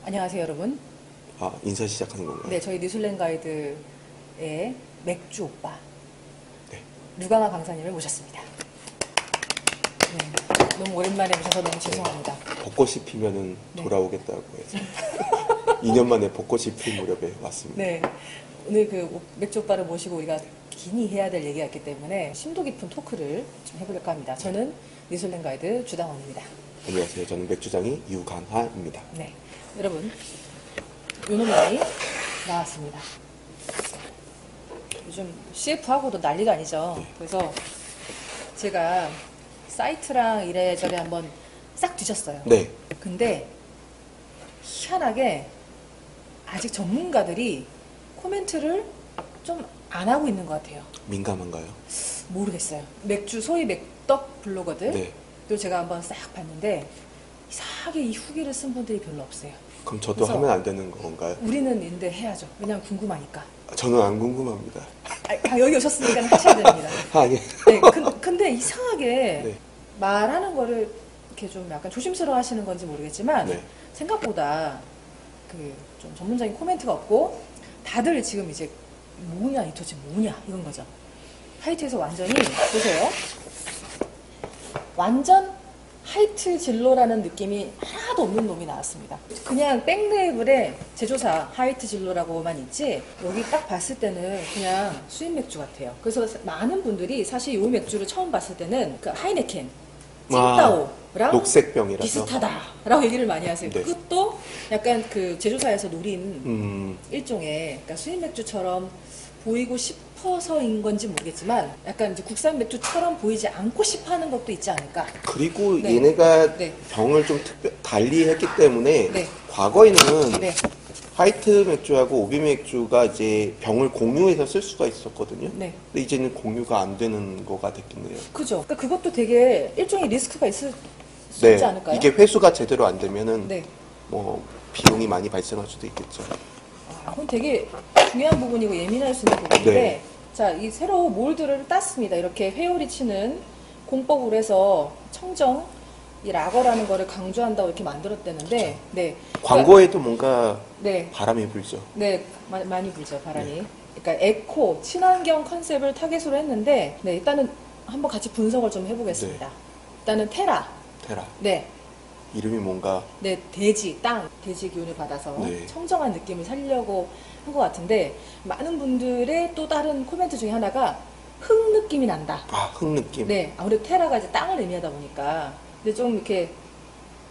안녕하세요, 여러분. 인사 시작하는 건가요? 네, 저희 뉴질랜드 가이드의 맥주 오빠 네. 류강아 강사님을 모셨습니다. 네, 너무 오랜만에 모셔서 너무 죄송합니다. 벚꽃이 피면은 네. 돌아오겠다고 해서 2년 만에 벚꽃이 필 무렵에 왔습니다. 네, 오늘 그 맥주 오빠를 모시고 우리가 긴히 해야 될 얘기가 있기 때문에 심도 깊은 토크를 좀 해볼까 합니다. 저는 뉴질랜드 가이드 주당원입니다. 안녕하세요. 저는 맥주장이 유강하입니다. 네, 여러분, 요놈이 나왔습니다. 요즘 CF하고도 난리가 아니죠. 그래서 제가 사이트랑 이래저래 한번 싹 뒤졌어요. 네. 근데 희한하게 아직 전문가들이 코멘트를 좀 안 하고 있는 것 같아요. 민감한가요? 모르겠어요. 맥주, 소위 맥떡 블로거들. 네. 또 제가 한번 싹 봤는데 이상하게 이 후기를 쓴 분들이 별로 없어요. 그럼 저도 그래서 하면 안 되는 건가요? 우리는 근데 해야죠. 왜냐면 궁금하니까. 저는 안 궁금합니다. 여기 오셨으니까 하셔야 됩니다. 아니. 네, 근데 이상하게 네. 말하는 거를 이렇게 좀 약간 조심스러워 하시는 건지 모르겠지만 네. 생각보다 그 좀 전문적인 코멘트가 없고 다들 지금 이제 뭐냐 이 도대체 뭐냐 이건 거죠. 하이트에서 완전히 보세요. 완전 하이트 진로라는 느낌이 하나도 없는 놈이 나왔습니다. 그냥 백레이블에 제조사 하이트 진로라고만 있지 여기 딱 봤을 때는 그냥 수입 맥주 같아요. 그래서 많은 분들이 사실 이 맥주를 처음 봤을 때는 그 하이네켄, 칭따오랑 녹색병이라서. 비슷하다라고 얘기를 많이 하세요. 네. 그것도 약간 그 제조사에서 노린 일종의 그러니까 수입 맥주처럼 보이고 싶어서인 건지 모르겠지만 약간 이제 국산 맥주처럼 보이지 않고 싶어 하는 것도 있지 않을까. 그리고 네. 얘네가 네. 병을 좀 달리 했기 때문에 네. 과거에는 네. 화이트 맥주하고 오비 맥주가 이제 병을 공유해서 쓸 수가 있었거든요. 네. 근데 이제는 공유가 안 되는 거가 됐겠네요. 그죠. 그러니까 그것도 되게 일종의 리스크가 있을 수 네. 있지 않을까요? 이게 회수가 제대로 안 되면은 네. 뭐 비용이 많이 발생할 수도 있겠죠. 그건 되게 중요한 부분이고 예민할 수 있는 부분인데 네. 자, 이 새로 몰드를 땄습니다. 이렇게 회오리 치는 공법으로 해서 청정 이 라거라는 거를 강조한다고 이렇게 만들었다는데 네. 광고에도 뭔가 네. 바람이 불죠. 네, 많이 불죠, 바람이. 그러니까 에코, 친환경 컨셉을 타겟으로 했는데, 네, 일단은 한번 같이 분석을 좀 해보겠습니다. 네. 일단은 테라. 테라. 네, 이름이 뭔가 네, 돼지 기운을 받아서 네. 청정한 느낌을 살려고 한 것 같은데, 많은 분들의 또 다른 코멘트 중에 하나가 흙 느낌이 난다. 흙 느낌. 네, 아무래도 테라가 이제 땅을 의미하다 보니까, 근데 좀 이렇게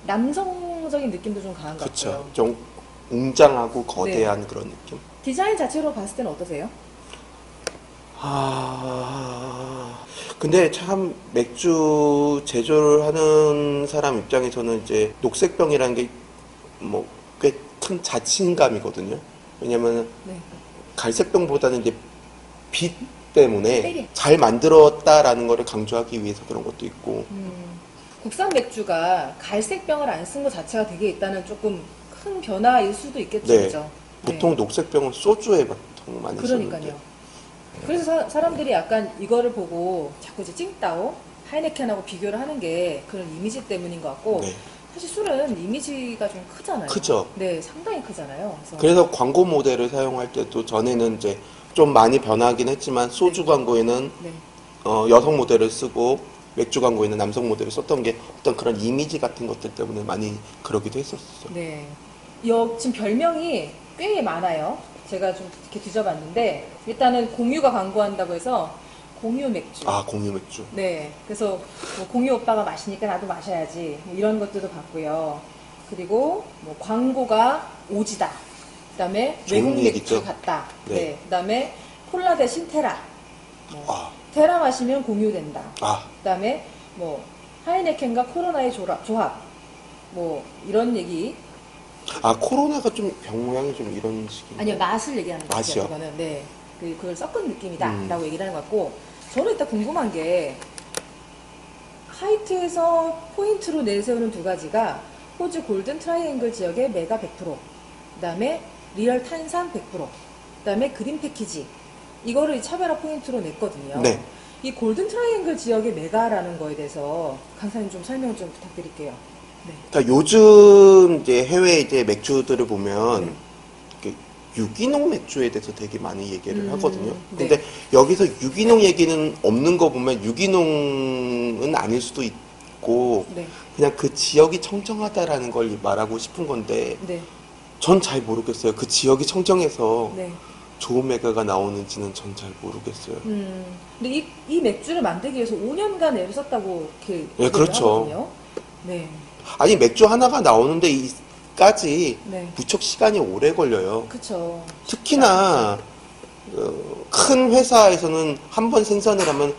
남성적인 느낌도 좀 강한 것 그쵸. 같아요. 좀 웅장하고 거대한 네. 그런 느낌. 디자인 자체로 봤을 때는 어떠세요? 근데 참 맥주 제조를 하는 사람 입장에서는 이제 녹색병이라는 게 뭐 꽤 큰 자신감이거든요. 왜냐면 네. 갈색병보다는 이제 빛 때문에 때려. 잘 만들었다라는 거를 강조하기 위해서 그런 것도 있고. 국산 맥주가 갈색병을 안 쓴 것 자체가 되게 일단은 조금 큰 변화일 수도 있겠죠. 네. 그죠? 보통 녹색병은 소주에 보통 많이 그러니까요. 쓰는데. 그래서 사람들이 약간 이거를 보고 자꾸 이제 찡따오, 하이네켄하고 비교를 하는 게 그런 이미지 때문인 것 같고 네. 사실 술은 이미지가 좀 크잖아요. 크죠. 네, 상당히 크잖아요. 그래서 광고 모델을 사용할 때도 전에는 이제 좀 많이 변하긴 했지만 소주 광고에는 네. 여성 모델을 쓰고 맥주 광고에는 남성 모델을 썼던 게 어떤 그런 이미지 같은 것들 때문에 많이 그러기도 했었어요. 네. 지금 별명이 꽤 많아요. 제가 좀 이렇게 뒤져봤는데 일단은 공유가 광고한다고 해서 공유 맥주. 공유 맥주. 네. 그래서 뭐 공유 오빠가 마시니까 나도 마셔야지 뭐 이런 것들도 봤고요. 그리고 뭐 광고가 오지다. 그다음에 좋은 외국 얘기죠. 맥주 같다. 네. 네. 그다음에 콜라 대신 테라. 뭐 아, 테라 마시면 공유된다. 아, 그다음에 뭐 하이네켄과 코로나의 조합. 뭐 이런 얘기. 코로나가 좀 병 모양이 좀 이런 식인가요? 아니요, 맛을 얘기하는 것 같아요. 맛이요? 이거는 네, 그걸 섞은 느낌이다라고 얘기를 하는 것 같고, 저는 일단 궁금한 게 하이트에서 포인트로 내세우는 두 가지가 호주 골든 트라이앵글 지역의 메가 100%, 그다음에 리얼 탄산 100%, 그다음에 그린 패키지 이거를 차별화 포인트로 냈거든요. 네. 이 골든 트라이앵글 지역의 메가라는 거에 대해서 강사님 좀 설명 좀 부탁드릴게요. 그러니까 요즘 이제 해외 이제 맥주들을 보면 네. 이렇게 유기농 맥주에 대해서 되게 많이 얘기를 하거든요. 네. 근데 여기서 유기농 얘기는 없는 거 보면 유기농은 아닐 수도 있고 네. 그냥 그 지역이 청정하다라는 걸 말하고 싶은 건데 네. 전 잘 모르겠어요. 그 지역이 청정해서 네. 좋은 맥주가 나오는지는 전 잘 모르겠어요. 근데 이 맥주를 만들기 위해서 5년간 애를 썼다고 이렇게 네, 얘기를 그렇죠. 하거든요. 네. 아니 맥주 하나가 나오는데 이까지 네. 무척 시간이 오래 걸려요. 그쵸. 특히나 큰 회사에서는 한 번 생산을 하면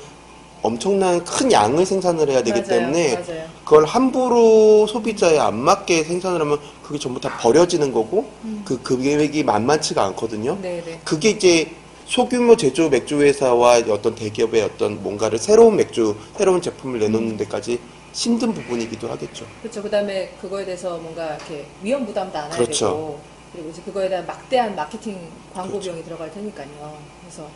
엄청난 큰 양을 생산을 해야 되기 맞아요. 때문에 맞아요. 그걸 함부로 소비자에 안 맞게 생산을 하면 그게 전부 다 버려지는 거고 그 금액이 만만치가 않거든요. 네네. 그게 이제 소규모 제조 맥주 회사와 어떤 대기업의 어떤 뭔가를 새로운 맥주, 새로운 제품을 내놓는 데까지 힘든 부분이기도 하겠죠. 그렇죠. 그다음에 그거에 대해서 뭔가 이렇게 위험 부담도 안 해야 그렇죠. 되고 그리고 이제 그거에 대한 막대한 마케팅 광고 그렇죠. 비용이 들어갈 테니까요. 그래서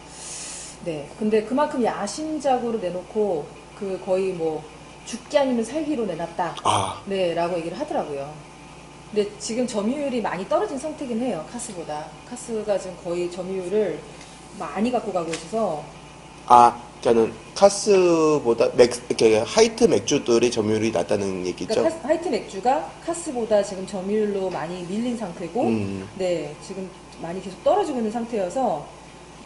네. 근데 그만큼 야심작으로 내놓고 그 거의 뭐 죽기 아니면 살기로 내놨다. 아, 네라고 얘기를 하더라고요. 근데 지금 점유율이 많이 떨어진 상태긴 해요. 카스보다. 카스가 지금 거의 점유율을 많이 갖고 가고 있어서 그러니까는 카스보다 이렇게 하이트 맥주들의 점유율이 낮다는 얘기죠. 그러니까 하이트 맥주가 카스보다 지금 점유율로 많이 밀린 상태고, 네, 지금 많이 계속 떨어지고 있는 상태여서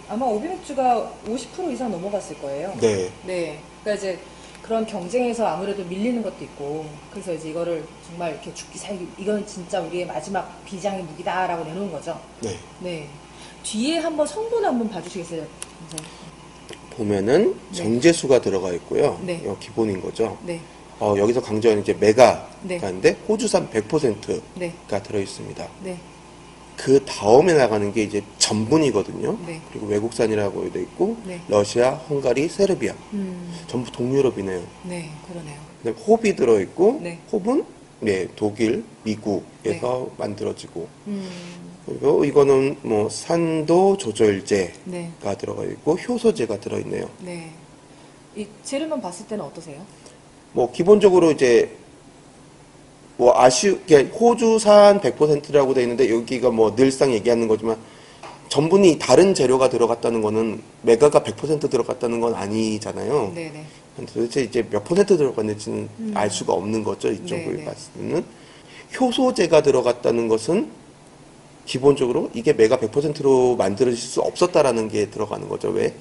아마 오비 맥주가 50% 이상 넘어갔을 거예요. 네. 네. 그러니까 이제 그런 경쟁에서 아무래도 밀리는 것도 있고, 그래서 이제 이거를 정말 이렇게 죽기 살기, 이건 진짜 우리의 마지막 비장의 무기다라고 내놓은 거죠. 네. 네. 뒤에 한번 성분 한번 봐주시겠어요? 선생님? 보면은 네. 정제수가 들어가 있고요. 네. 이거 기본인 거죠. 네. 여기서 강조하는 이제 메가가 네. 있는데 호주산 100%가 네. 들어 있습니다. 네. 그 다음에 나가는 게 이제 전분이거든요. 네. 그리고 외국산이라고 되어 있고 네. 러시아, 헝가리, 세르비아 전부 동유럽이네요. 네, 그러네요. 그다음에 홉이 들어 있고 네. 홉은 네, 독일, 미국에서 만들어지고 음, 그리고 이거는 뭐 산도 조절제가 네. 들어가 있고 효소제가 들어 있네요. 네. 이 재료만 봤을 때는 어떠세요? 뭐 기본적으로 이제 뭐 호주산 100%라고 돼 있는데 여기가 뭐 늘상 얘기하는 거지만 전분이 다른 재료가 들어갔다는 거는 메가가 100% 들어갔다는 건 아니잖아요. 네네. 도대체 이제 몇 퍼센트 들어갔는지는 알 수가 없는 거죠. 이쪽을 네네. 봤을 때는 효소제가 들어갔다는 것은 기본적으로 이게 메가 100%로 만들어질 수 없었다라는 게 들어가는 거죠. 왜?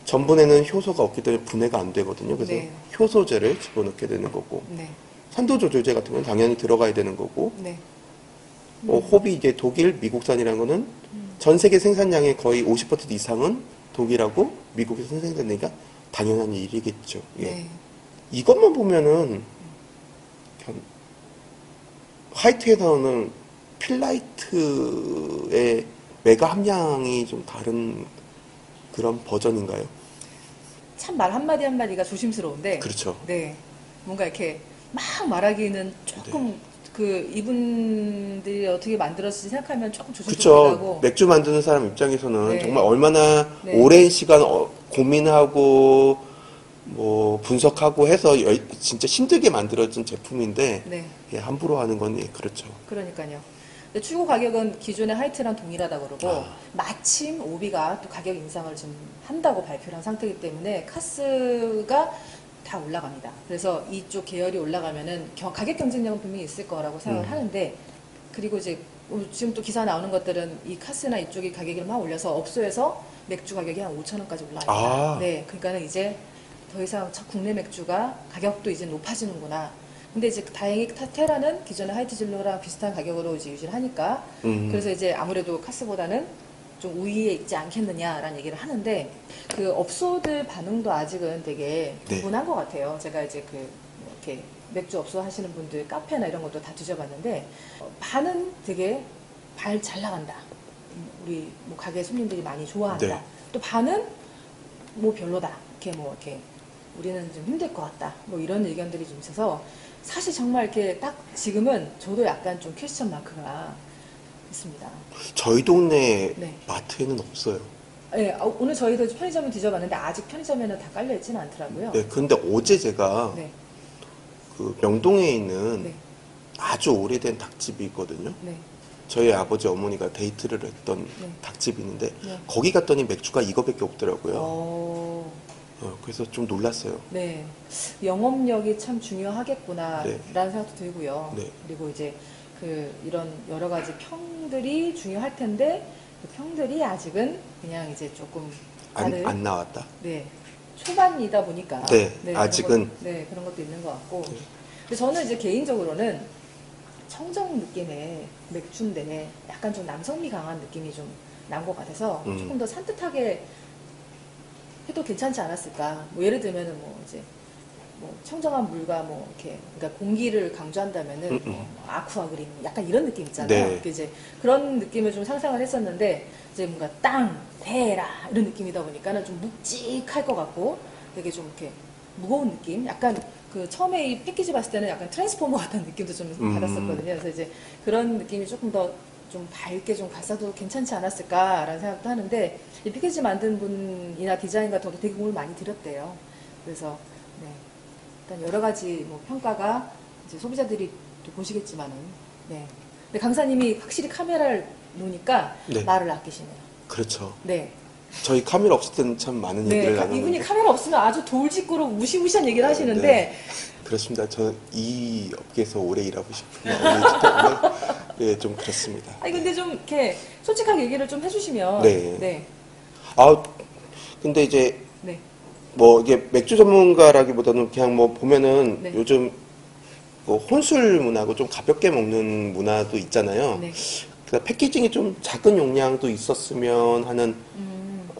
전분에는 효소가 없기 때문에 분해가 안 되거든요. 그래서 네. 효소제를 집어넣게 되는 거고 네. 산도 조절제 같은 건 당연히 들어가야 되는 거고 네. 홉이 이제 독일, 미국산이라는 거는 전 세계 생산량의 거의 50% 이상은 독일하고 미국에서 생산되니까 당연한 일이겠죠. 예. 네. 이것만 보면은 그냥 화이트에 나오는 필라이트의 메가 함량이 좀 다른 그런 버전인가요? 참 말 한마디 한마디가 조심스러운데. 그렇죠. 네. 뭔가 이렇게 막 말하기는 조금 네. 그 이분들이 어떻게 만들었을지 생각하면 조금 그렇죠. 조심스럽고. 맥주 만드는 사람 입장에서는 네. 정말 얼마나 네. 오랜 시간 고민하고 뭐 분석하고 해서 진짜 힘들게 만들어진 제품인데 네. 예, 함부로 하는 건 예, 그렇죠. 그러니까요. 근데 출고 가격은 기존의 하이트랑 동일하다 그러고 마침 오비가 또 가격 인상을 좀 한다고 발표를 한 상태이기 때문에 카스가 다 올라갑니다. 그래서 이쪽 계열이 올라가면은 가격 경쟁력은 분명히 있을 거라고 생각을 하는데 그리고 이제 지금 또 기사 나오는 것들은 이 카스나 이쪽이 가격을 막 올려서 업소에서 맥주 가격이 한 5,000원까지 올라갑니다. 아. 네, 그러니까는 이제 더 이상 국내 맥주가 가격도 이제 높아지는구나. 근데 이제 다행히 테라는 기존의 하이트 진로랑 비슷한 가격으로 이제 유지를 하니까 그래서 이제 아무래도 카스보다는 좀 우위에 있지 않겠느냐라는 얘기를 하는데 그 업소들 반응도 아직은 되게 네. 분분한 것 같아요. 제가 이제 그 이렇게 맥주 업소 하시는 분들 카페나 이런 것도 다 뒤져봤는데 반은 되게 발 잘 나간다. 우리 뭐 가게 손님들이 많이 좋아한다. 네. 또 반은 뭐 별로다. 이렇게 우리는 좀 힘들 것 같다. 뭐 이런 의견들이 좀 있어서 사실 정말 이렇게 딱 지금은 저도 약간 좀 퀘스천 마크가 있습니다. 저희 동네 네. 마트에는 없어요. 네, 오늘 저희도 편의점을 뒤져봤는데 아직 편의점에는 다 깔려 있지는 않더라고요. 네, 근데 어제 제가 네. 그 명동에 있는 네. 아주 오래된 닭집이 있거든요. 네. 저희 아버지 어머니가 데이트를 했던 네. 닭집이 있는데 네. 거기 갔더니 맥주가 이거밖에 없더라고요. 그래서 좀 놀랐어요. 네. 영업력이 참 중요하겠구나 네. 라는 생각도 들고요. 네. 그리고 이제 이런 여러 가지 평들이 중요할 텐데 그 평들이 아직은 그냥 이제 조금 다들 안 나왔다. 네. 초반이다 보니까 네, 아직은. 그런 것도 있는 것 같고. 근데 저는 이제 개인적으로는 청정 느낌의 맥주인데 약간 좀 남성미 강한 느낌이 좀 난 것 같아서 조금 더 산뜻하게 해도 괜찮지 않았을까. 뭐 예를 들면은 뭐 이제 뭐 청정한 물과 뭐 이렇게 그러니까 공기를 강조한다면은 뭐 아쿠아 그린 약간 이런 느낌 있잖아요. 네. 이제 그런 느낌을 좀 상상을 했었는데 이제 뭔가 땅, 대라 이런 느낌이다 보니까는 좀 묵직할 것 같고 되게 좀 이렇게 무거운 느낌. 약간 그 처음에 이 패키지 봤을 때는 약간 트랜스포머 같은 느낌도 좀 받았었거든요. 그래서 이제 그런 느낌이 조금 더 좀 밝게 좀 갔어도 괜찮지 않았을까라는 생각도 하는데 이 패키지 만든 분이나 디자인 같은 것도 되게 공을 많이 들였대요. 그래서 네. 일단 여러 가지 뭐 평가가 이제 소비자들이 또 보시겠지만은 네. 근데 강사님이 확실히 카메라를 놓으니까 네. 말을 아끼시네요. 그렇죠. 네. 저희 카메라 없을 때는 참 많은 네. 얘기를 나누는데. 이분이 카메라 없으면 아주 돌직구로 무시무시한 얘기를 하시는데 네. 그렇습니다. 저는 이 업계에서 오래 일하고 싶은 마음이기 때문에 네, 좀 그렇습니다. 아니 근데 좀 이렇게 솔직하게 얘기를 좀 해주시면 네. 네. 근데 이제 네. 뭐 이게 맥주 전문가라기보다는 그냥 뭐 보면은 네. 요즘 뭐 혼술 문화고 좀 가볍게 먹는 문화도 있잖아요. 네. 그래서 패키징이 좀 작은 용량도 있었으면 하는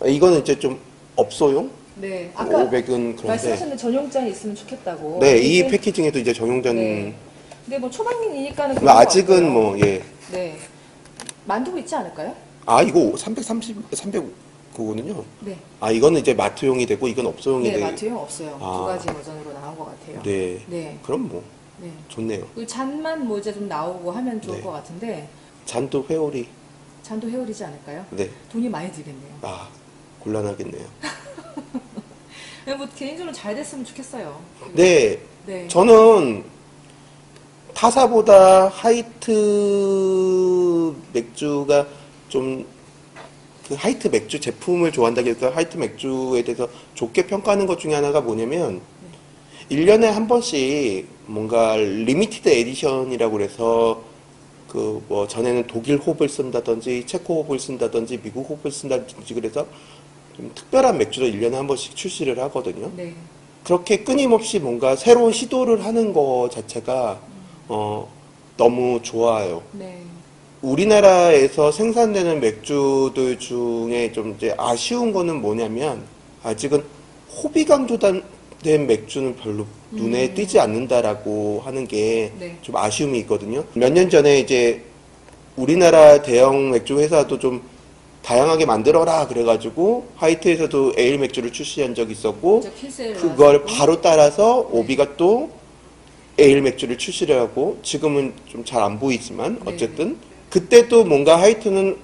이거는 이제 좀 업소용 네. 아까 500은 그런데 말씀하셨는데 전용장이 있으면 좋겠다고. 네, 이 근데- 패키징에도 이제 정용전 네. 근데 뭐 초반이니까는 뭐 아직은 뭐 예. 네. 만두고 있지 않을까요? 이거 300 그거는요. 네. 이거는 이제 마트용이 되고 이건 업소용이 네, 되고. 마트용 없어요. 아. 두 가지 버전으로 나온 것 같아요. 네. 네. 그럼 뭐 네. 좋네요. 그 잔만 뭐 이제 좀 나오고 하면 좋을 네. 것 같은데 잔도 회오리. 잔도 헤어리지 않을까요? 네. 돈이 많이 들겠네요. 곤란하겠네요. 네, 뭐 개인적으로 잘 됐으면 좋겠어요. 네. 네. 저는 타사보다 하이트 맥주가 좀 그 하이트 맥주 제품을 좋아한다기보다 하이트 맥주에 대해서 좋게 평가하는 것 중에 하나가 뭐냐면 1년에 한 번씩 뭔가 리미티드 에디션이라고 그래서 그 뭐 전에는 독일 홉을 쓴다든지 체코 홉을 쓴다든지 미국 홉을 쓴다든지 그래서 좀 특별한 맥주를 1년에 한 번씩 출시를 하거든요. 네. 그렇게 끊임없이 뭔가 새로운 시도를 하는 것 자체가 너무 좋아요. 네. 우리나라에서 생산되는 맥주들 중에 좀 이제 아쉬운 거는 뭐냐면 아직은 호비 강조된 맥주는 별로 눈에 띄지 않는다라고 하는 게 좀 네. 아쉬움이 있거든요. 몇 년 전에 이제 우리나라 대형 맥주 회사도 좀 다양하게 만들어라 그래가지고 하이트에서도 에일 맥주를 출시한 적이 있었고 저 킨셀 그걸 나왔었고. 바로 따라서 오비가 또 에일 맥주를 출시를 하고 지금은 좀 잘 안 보이지만 네. 어쨌든 그때도 뭔가 하이트는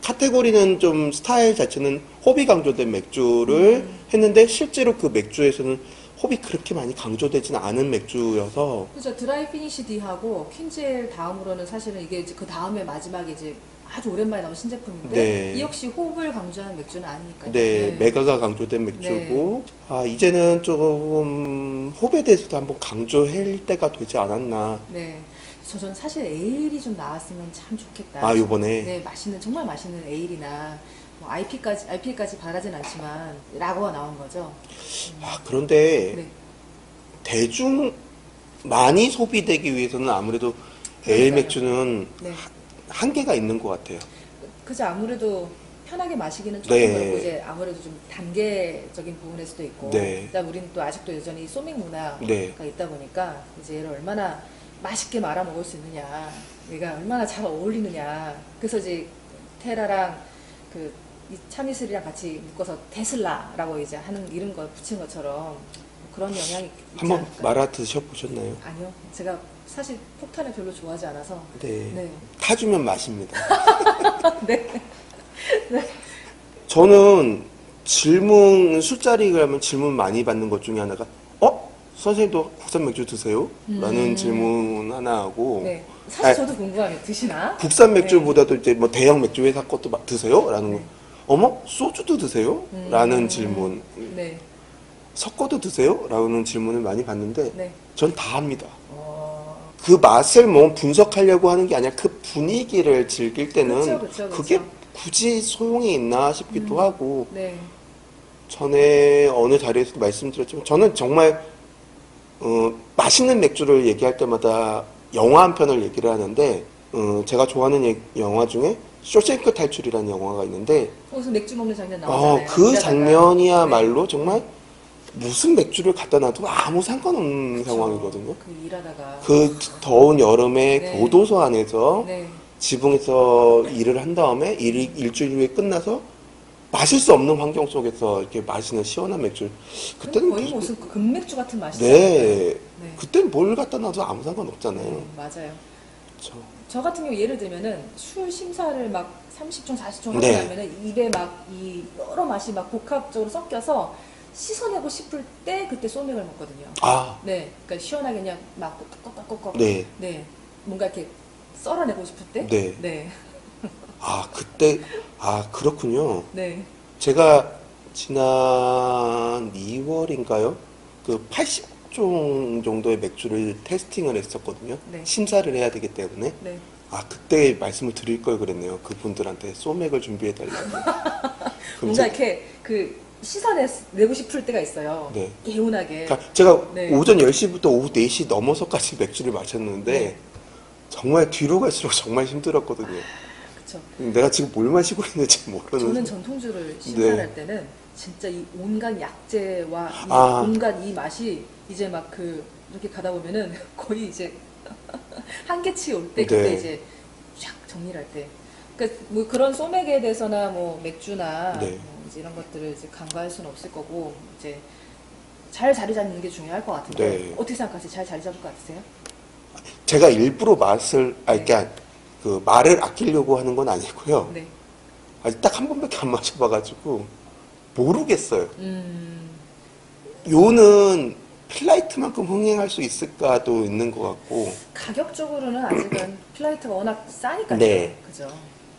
카테고리는 좀 스타일 자체는 호비 강조된 맥주를 했는데 실제로 그 맥주에서는 호비 그렇게 많이 강조되지는 않은 맥주여서 그죠. 드라이 피니시 D하고 퀸젤 다음으로는 사실은 이게 이제 그 다음에 마지막에 이제 아주 오랜만에 나온 신제품인데 네. 이 역시 호흡을 강조하는 맥주는 아니니까요. 네, 메가가 강조된 맥주고 이제는 조금 호비에 대해서도 한번 강조할 때가 되지 않았나. 네. 저는 사실 에일이 좀 나왔으면 참 좋겠다. 요번에 네, 정말 맛있는 에일이나 뭐 IP까지 바라진 않지만 라거가 나온 거죠. 그런데 네. 대중 많이 소비되기 위해서는 아무래도 에일 그러니까요. 맥주는 네. 한계가 있는 것 같아요. 그죠. 아무래도 편하게 마시기는 조금 네. 그렇고 이제 아무래도 좀 단계적인 부분일 수도 있고. 네. 그다음 우리는 또 아직도 여전히 소맥 문화가 네. 있다 보니까 이제 얘를 얼마나 맛있게 말아 먹을 수 있느냐, 얘가 얼마나 잘 어울리느냐. 그래서 이제 테라랑 그 이 참이슬이랑 같이 묶어서 테슬라라고 이제 하는 이름 거 붙인 것처럼 그런 영향이 있지 한번 않을까요? 말아 드셔보셨나요? 아니요. 제가 사실 폭탄을 별로 좋아하지 않아서. 네. 네. 타주면 맛입니다. 네. 저는 술자리 가면 질문 많이 받는 것 중에 하나가, 선생님도 국산 맥주 드세요? 라는 질문 하나 하고 네. 사실 저도 궁금해요. 드시나? 국산 네. 맥주보다도 이제 뭐 대형 맥주 회사 것도 막 드세요? 라는 거. 네. 어머? 소주도 드세요? 라는 질문. 네. 섞어도 드세요? 라는 질문을 많이 받는데 네. 전 다 합니다. 어, 그 맛을 뭐 분석하려고 하는 게 아니라 그 분위기를 즐길 때는 그쵸. 그게 굳이 소용이 있나 싶기도 하고 네. 전에 어느 자리에서 말씀드렸지만 저는 정말 맛있는 맥주를 얘기할 때마다 영화 한 편을 얘기를 하는데 제가 좋아하는 영화 중에 쇼생크 탈출이라는 영화가 있는데 거기서 맥주 먹는 장면 나오잖아요. 그 일하다가. 장면이야말로 정말 무슨 맥주를 갖다 놔도 아무 상관없는 그쵸. 상황이거든요. 그 일하다가. 그 더운 여름에 네. 교도소 안에서 네. 지붕에서 일을 한 다음에 일주일 후에 끝나서 마실 수 없는 환경 속에서 이렇게 마시는 시원한 맥주. 그때는 거의 무슨 금맥주 같은 맛이잖아요. 네. 네. 그때는 뭘 갖다 놔도 아무 상관없잖아요. 맞아요. 그렇죠. 저 같은 경우 예를 들면은 술 심사를 막 30종, 40종 하고 네. 나면은 입에 막 이 여러 맛이 막 복합적으로 섞여서 씻어내고 싶을 때 그때 소맥을 먹거든요. 아, 네. 그러니까 시원하게 그냥 막 꺽꺽꺽꺽. 네. 네. 뭔가 이렇게 썰어내고 싶을 때? 네. 네. 그때, 그렇군요. 네. 제가 지난 2월인가요? 그 80종 정도의 맥주를 테스팅을 했었거든요. 네. 심사를 해야 되기 때문에. 네. 그때 말씀을 드릴 걸 그랬네요. 그분들한테 소맥을 준비해달라고. 뭔가 이렇게 씻어내고 싶을 때가 있어요. 네. 개운하게. 그러니까 제가 네. 오전 10시부터 오후 4시 넘어서까지 맥주를 마셨는데 네. 정말 뒤로 갈수록 정말 힘들었거든요. 그쵸. 내가 지금 뭘 마시고 있는지 모르는. 저는 전통주를 심사할 네. 때는 진짜 이 온갖 약재와 이 온갖 이 맛이 이제 막 이렇게 가다 보면은 거의 이제 한계치 올 때 그때 네. 이제 쫙 정리를 할 때. 그러니까 뭐 그런 소맥에 대해서나 뭐 맥주나 네. 뭐 이제 이런 것들을 이제 간과할 수는 없을 거고 이제 잘 자리 잡는 게 중요할 것 같은데 네. 어떻게 생각하세요? 잘 자리 잡을 것 같으세요? 제가 일부러 그러니까 그 말을 아끼려고 하는 건 아니고요. 네. 아직 딱 한 번밖에 안 마셔봐가지고 모르겠어요. 음. 요는 플라이트만큼 흥행할 수 있을까도 있는 것 같고 가격적으로는 아직은 플라이트가 워낙 싸니까요. 네. 그죠?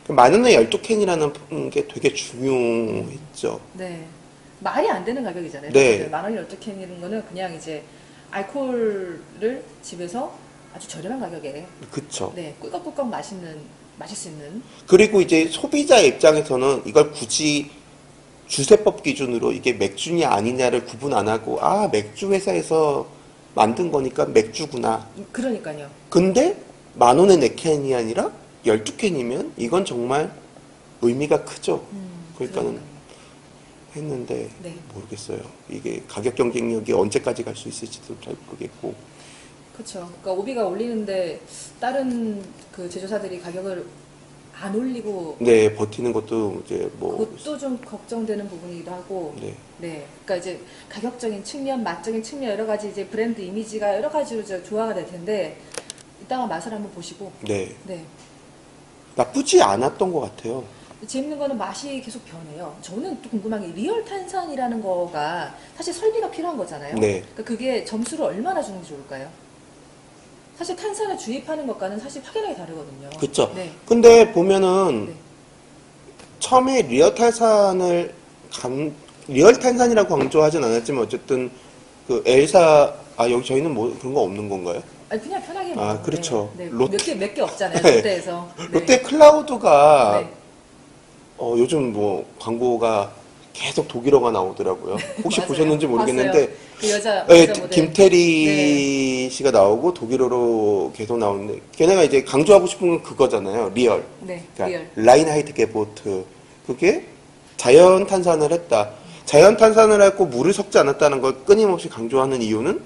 10,000원에 12캔이라는 게 되게 중요했죠. 네. 말이 안 되는 가격이잖아요. 네. 10,000원이 12캔이라는 거는 그냥 이제 알코올을 집에서 아주 저렴한 가격에 그쵸. 네, 꿀꺽꿀꺽 마실 수 있는 그리고 이제 소비자 입장에서는 이걸 굳이 주세법 기준으로 이게 맥주냐 아니냐를 구분 안 하고 맥주 회사에서 만든 거니까 맥주구나. 그러니까요. 근데 10,000원에 4캔이 아니라 12캔이면 이건 정말 의미가 크죠. 그러니까는 그러니까요. 했는데 네. 모르겠어요. 이게 가격 경쟁력이 언제까지 갈 수 있을지도 잘 모르겠고. 그렇죠. 그러니까 오비가 올리는데 다른 그 제조사들이 가격을 안 올리고 네, 버티는 것도 이제 뭐 그것도 좀 걱정되는 부분이기도 하고 네. 네. 그러니까 이제 가격적인 측면, 맛적인 측면 여러 가지 이제 브랜드 이미지가 여러 가지로 이제 조화가 될 텐데 이따가 맛을 한번 보시고 네. 네. 나쁘지 않았던 것 같아요. 재밌는 거는 맛이 계속 변해요. 저는 또 궁금한 게 리얼 탄산이라는 거가 사실 설비가 필요한 거잖아요. 네. 그러니까 그게 점수를 얼마나 주는 게 좋을까요? 사실 탄산을 주입하는 것과는 사실 확연하게 다르거든요. 그쵸. 네. 근데 보면은 네. 처음에 리얼 탄산이라고 강조하진 않았지만 어쨌든 그 엘사 여기 저희는 뭐 그런 거 없는 건가요? 아니 그냥 편하게 먹어요. 그렇죠. 네. 롯데- 몇 개 없잖아요. 네. 롯데에서. 네. 롯데 클라우드가 네. 요즘 뭐 광고가 계속 독일어가 나오더라고요. 혹시 맞아요. 보셨는지 모르겠는데 봤어요. 그 여자 네, 모델. 김태리 씨가 나오고 독일어로 계속 나오는데 걔네가 이제 강조하고 싶은 건 그거잖아요. 리얼. 네. 그러니까 리얼. 라인하이트 게보트. 그게 자연 탄산을 했다. 자연 탄산을 했고 물을 섞지 않았다는 걸 끊임없이 강조하는 이유는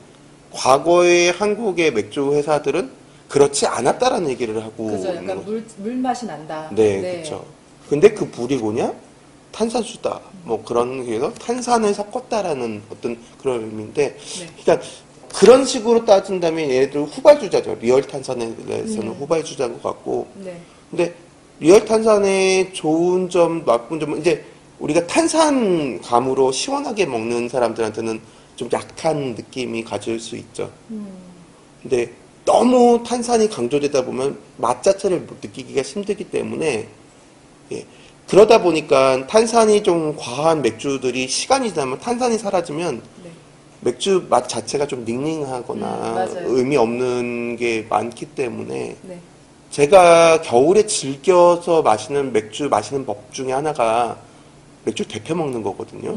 과거의 한국의 맥주 회사들은 그렇지 않았다라는 얘기를 하고 그죠. 있는 약간 거죠. 물 맛이 난다. 네, 그렇죠. 근데 그 물이 뭐냐? 탄산수다. 뭐 그런 게서 탄산을 섞었다라는 어떤 그런 의미인데, 네. 그러니까 그런 식으로 따진다면 얘들 후발주자죠. 리얼 탄산에 대해서는 후발주자인 것 같고, 네. 근데 리얼 탄산의 좋은 점, 나쁜 점은 이제 우리가 탄산감으로 시원하게 먹는 사람들한테는 좀 약한 느낌이 가질 수 있죠. 근데 너무 탄산이 강조되다 보면 맛 자체를 못 느끼기가 힘들기 때문에 예. 그러다 보니까 탄산이 좀 과한 맥주들이 시간이 지나면 탄산이 사라지면 네. 맥주 맛 자체가 좀 닝닝하거나 맞아요. 의미 없는 게 많기 때문에 네. 제가 겨울에 즐겨서 마시는 법 중에 하나가 맥주 데펴 먹는 거거든요.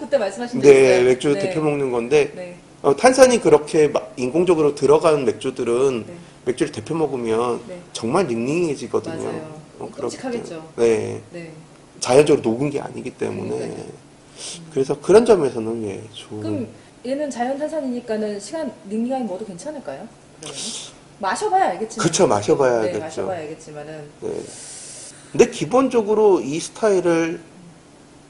그때 말씀하신 적 네, 있어요. 맥주 네. 데펴 먹는 건데 네. 탄산이 그렇게 인공적으로 들어가는 맥주들은 네. 맥주를 데펴 먹으면 네. 정말 닝닝해지거든요. 맞아요. 그렇기 끔찍하겠죠. 때문에. 네, 네. 자연적으로 녹은 게 아니기 때문에 그러니까요. 그래서 그런 점에서는 예, 좋은. 그럼 얘는 자연 탄산이니까는 시간 닝닝하게 먹어도 괜찮을까요? 그러면? 마셔봐야 알겠지만. 그쵸, 마셔봐야 네, 알겠죠. 마셔봐야 알겠지만은. 네. 근데 기본적으로 이 스타일을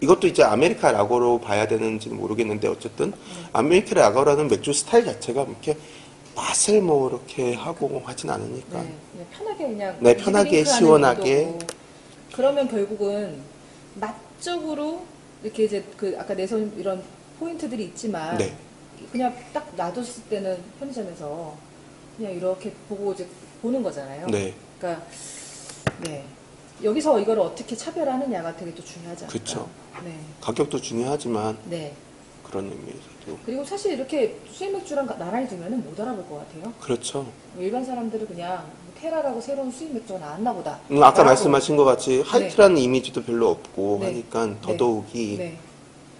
이것도 이제 아메리카 라거로 봐야 되는지는 모르겠는데 어쨌든 아메리카 라거라는 맥주 스타일 자체가 이렇게 맛을 뭐 이렇게 하고 하진 않으니까. 네, 그냥 편하게 그냥 네, 편하게, 이지드링크하는 시원하게. 정도고. 그러면 결국은 맛적으로 이렇게 이제 그 아까 내선 이런 포인트들이 있지만 네. 그냥 딱 놔뒀을 때는 편의점에서 그냥 이렇게 보고 이제 보는 거잖아요. 네. 그러니까 네 여기서 이걸 어떻게 차별하느냐가 되게 또 중요하지 않을까. 그쵸. 네, 가격도 중요하지만 네. 그런 의미에서도 그리고 사실 이렇게 수입 맥주랑 나란히 두면은 못 알아볼 것 같아요. 그렇죠. 일반 사람들은 그냥 테라라고 새로운 수입 맥주가 나왔나 보다. 아까 라고. 말씀하신 것 같이 하이트라는 이미지도 별로 없고 네. 하니까 네. 더더욱이 네.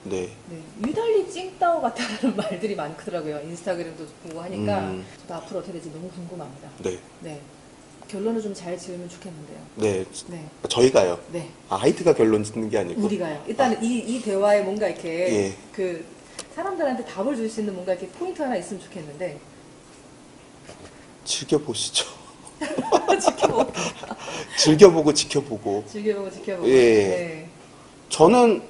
네. 네. 유달리 찡따오 같다는 말들이 많더라고요. 인스타그램도 보고 하니까 저도 앞으로 어떻게 될지 너무 궁금합니다. 네. 네. 결론을 좀 잘 지으면 좋겠는데요. 네. 네. 저희가요. 네. 하이트가 결론 짓는 게 아니고 우리가요. 일단은 이 대화에 뭔가 이렇게 예. 그 사람들한테 답을 줄 수 있는 뭔가 이렇게 포인트 하나 있으면 좋겠는데 즐겨보시죠. 지켜보고 즐겨보고 지켜보고. 지켜보고. 예. 네. 저는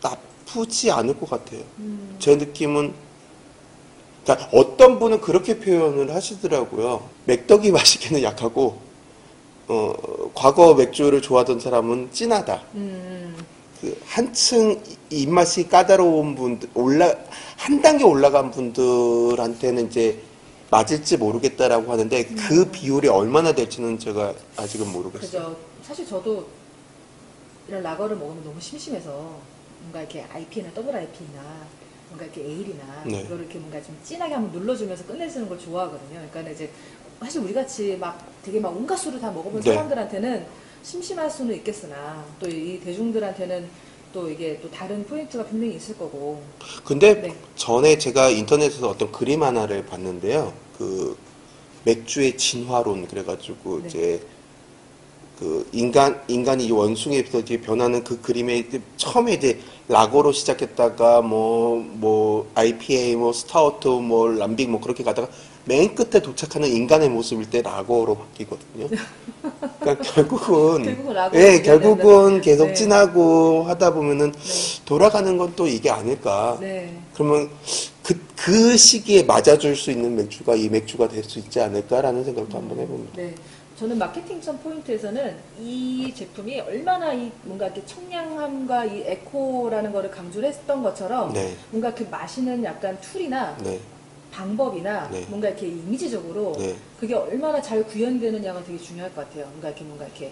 나쁘지 않을 것 같아요. 제 느낌은 그러니까 어떤 분은 그렇게 표현을 하시더라고요. 맥덕이 마시기는 약하고 과거 맥주를 좋아하던 사람은 진하다. 그 한층 입맛이 까다로운 분들 한 단계 올라간 분들한테는 이제 맞을지 모르겠다라고 하는데 그 비율이 얼마나 될지는 제가 아직은 모르겠어요. 그죠. 사실 저도 이런 라거를 먹으면 너무 심심해서 뭔가 이렇게 IP나 더블 IP나 뭔가 이렇게 에일이나 네. 이거를 이렇게 뭔가 좀 진하게 한번 눌러주면서 끝내주는 걸 좋아하거든요. 그러니까 이제 사실 우리 같이 막 되게 막 온갖 술을 다 먹어본 네. 사람들한테는 심심할 수는 있겠으나 또 이 대중들한테는 또 이게 또 다른 포인트가 분명히 있을 거고. 근데 네. 전에 제가 인터넷에서 어떤 그림 하나를 봤는데요. 그 맥주의 진화론 그래가지고 네. 이제 그 인간이 원숭이에서 이제 변하는 그 그림에 이제 처음에 이제 라거로 시작했다가 뭐 IPA 뭐 스타우트 뭐 람빅 뭐 그렇게 가다가 맨 끝에 도착하는 인간의 모습일 때 라거로 바뀌거든요. 그러니까 결국은 결국은 라거로 예, 바뀌어야 결국은 된다는. 계속 네. 진하고 하다 보면은 네. 돌아가는 건 또 이게 아닐까. 네. 그러면 그 시기에 맞아줄 수 있는 맥주가 이 맥주가 될 수 있지 않을까라는 생각도 한번 해봅니다. 네. 저는 마케팅점 포인트에서는 이 제품이 얼마나 이 뭔가 이렇게 청량함과 이 에코라는 거를 강조를 했던 것처럼 네. 뭔가 그 마시는 약간 툴이나 네. 방법이나 네. 뭔가 이렇게 이미지적으로 네. 그게 얼마나 잘 구현되느냐가 되게 중요할 것 같아요. 뭔가 이렇게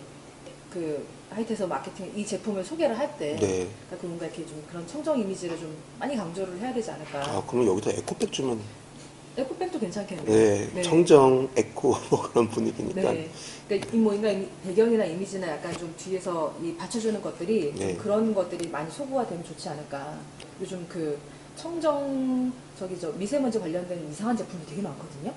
그 하이트에서 마케팅 이 제품을 소개를 할 때 네. 그 뭔가 이렇게 좀 그런 청정 이미지를 좀 많이 강조를 해야 되지 않을까. 아, 그러면 여기다 에코백 주면 에코백도 괜찮겠네요. 네, 네. 청정 에코 뭐 그런 분위기니까. 네. 그러니까 뭐 인간 배경이나 이미지나 약간 좀 뒤에서 이 받쳐주는 것들이 네. 좀 그런 것들이 많이 소구화되면 좋지 않을까. 요즘 그 청정 미세먼지 관련된 이상한 제품이 되게 많거든요.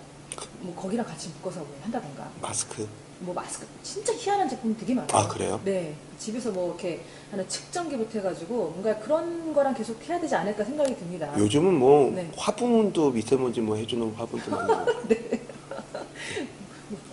뭐 거기랑 같이 묶어서 뭐 한다던가. 마스크. 뭐 마스크 진짜 희한한 제품 되게 많아요. 아, 그래요? 네. 집에서 뭐 이렇게 하는 측정기부터 해가지고 뭔가 그런 거랑 계속 해야 되지 않을까 생각이 듭니다. 요즘은 뭐 네. 화분도 미세먼지 뭐 해주는 화분도 많이 있고.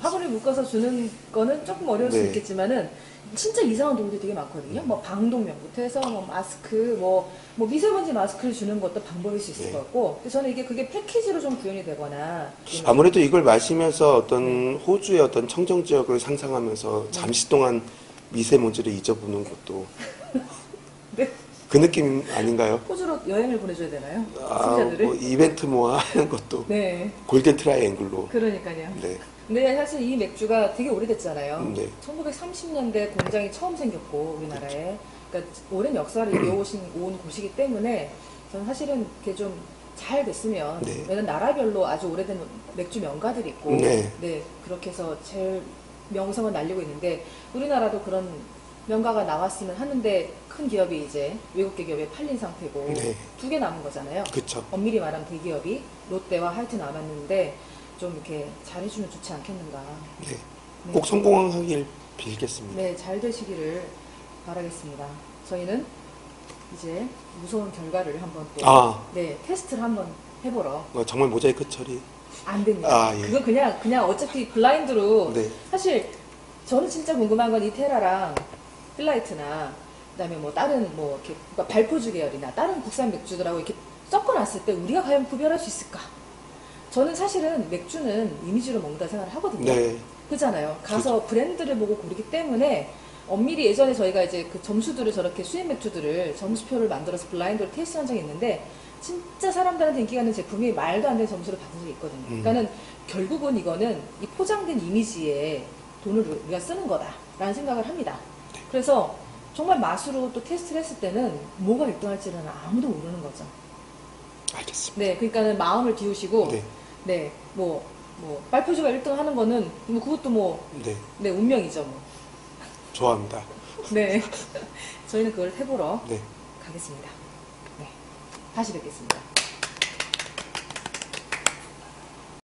화분을 묶어서 주는 거는 조금 어려울 수 네. 있겠지만은 진짜 이상한 도구들이 되게 많거든요. 뭐 방독면부터 해서 뭐 마스크, 뭐 미세먼지 마스크를 주는 것도 방법일 수 있을 네. 것 같고. 그래서 저는 그게 패키지로 좀 구현이 되거나. 아무래도 이걸 마시면서 어떤 호주의 어떤 청정 지역을 상상하면서 잠시 동안 미세먼지를 잊어보는 것도 네. 그 느낌 아닌가요? 호주로 여행을 보내줘야 되나요? 아, 승자들을? 뭐 이벤트 모아 하는 것도 네, 골든 트라이앵글로. 그러니까요. 네. 근데 사실 이 맥주가 되게 오래됐잖아요. 네. 1930년대 공장이 처음 생겼고 우리나라에. 그러니까 오랜 역사를 이어오신 온 곳이기 때문에 저는 사실은 이렇게 좀 잘 됐으면 네. 왜냐면 나라별로 아주 오래된 맥주 명가들이 있고 네. 그렇게 해서 제일 명성을 날리고 있는데 우리나라도 그런 명가가 나왔으면 하는데 큰 기업이 이제 외국계 기업에 팔린 상태고 네. 두 개 남은 거잖아요. 그쵸. 엄밀히 말하면 대기업이 롯데와 하이트 남았는데 좀 이렇게 잘해주면 좋지 않겠는가. 네. 꼭 성공하길 빌겠습니다. 네, 잘 되시기를 바라겠습니다. 저희는 이제 무서운 결과를 한번 또 테스트를 한번 해보러 정말 모자이크 처리. 안 됩니다. 예. 그건 그냥 어차피 블라인드로 네. 사실 저는 진짜 궁금한 건 이 테라랑 필라이트나 그다음에 뭐 다른 뭐 이렇게 그러니까 발포주 계열이나 다른 국산 맥주들하고 이렇게 섞어놨을 때 우리가 과연 구별할 수 있을까? 저는 사실은 맥주는 이미지로 먹는다 생각을 하거든요. 네. 그렇잖아요. 가서 브랜드를 보고 고르기 때문에 엄밀히 예전에 저희가 이제 그 점수들을 저렇게 수입 맥주들을 점수표를 만들어서 블라인드로 테스트한 적이 있는데 진짜 사람들한테 인기가 있는 제품이 말도 안 되는 점수를 받은 적이 있거든요. 그러니까는 결국은 이거는 이 포장된 이미지에 돈을 우리가 쓰는 거다라는 생각을 합니다. 그래서 정말 맛으로 또 테스트를 했을 때는 뭐가 1등할지는 아무도 모르는 거죠. 알겠습니다. 네, 그러니까는 마음을 비우시고 네. 뭐 빨푸주가 1등 하는 거는 뭐 그것도 네. 운명이죠. 뭐. 좋아합니다. 네. 저희는 그걸 해보러 네. 가겠습니다. 네. 다시 뵙겠습니다.